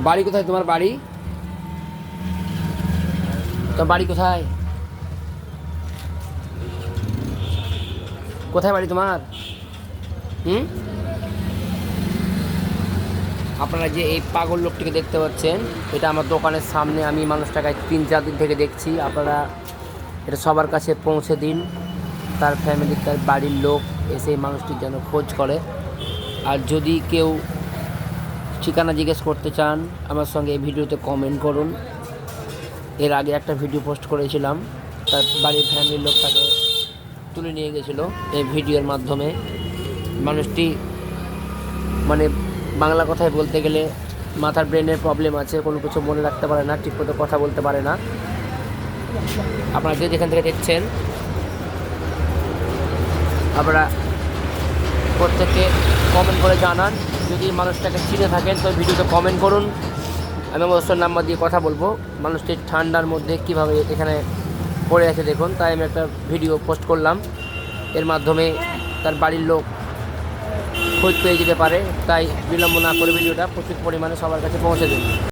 বাড়ি কোথায় তোমার? বাড়ি তোমার বাড়ি কোথায়? কোথায় বাড়ি তোমার? আপনারা যে এই পাগল লোকটিকে দেখতে পাচ্ছেন, এটা আমার দোকানের সামনে। আমি মানুষটাকে 3-4 দিন থেকে দেখছি। আপনারা এটা সবার কাছে পৌঁছে দিন, তার ফ্যামিলি, তার বাড়ির লোক এসে এই মানুষটির যেন খোঁজ করে। আর যদি কেউ ঠিকানা জিজ্ঞেস করতে চান, আমার সঙ্গে এই ভিডিওতে কমেন্ট করুন। এর আগে একটা ভিডিও পোস্ট করেছিলাম, তার বাড়ির ফ্যামিলির লোক তাকে তুলে নিয়ে গেছিলো এই ভিডিওর মাধ্যমে। মানুষটি মানে বাংলা কথায় বলতে গেলে মাথার ব্রেনের প্রবলেম আছে, কোনো কিছু মনে রাখতে পারে না, ঠিকমতো কথা বলতে পারে না। আপনারা যে যেখান থেকে দেখছেন, আপনারা প্রত্যেকে কমেন্ট করে জানান। যদি মানুষটাকে চিনে থাকেন তো ভিডিওতে কমেন্ট করুন। আমি অবশ্যই নাম্বার দিয়ে কথা বলবো। মানুষটি ঠান্ডার মধ্যে কীভাবে এখানে পড়ে আছে দেখুন, তাই আমি একটা ভিডিও পোস্ট করলাম। এর মাধ্যমে তার বাড়ির লোক খোঁজ পেয়ে যেতে পারে, তাই বিলম্ব না করে ভিডিওটা প্রচুর পরিমাণে সবার কাছে পৌঁছে দিন।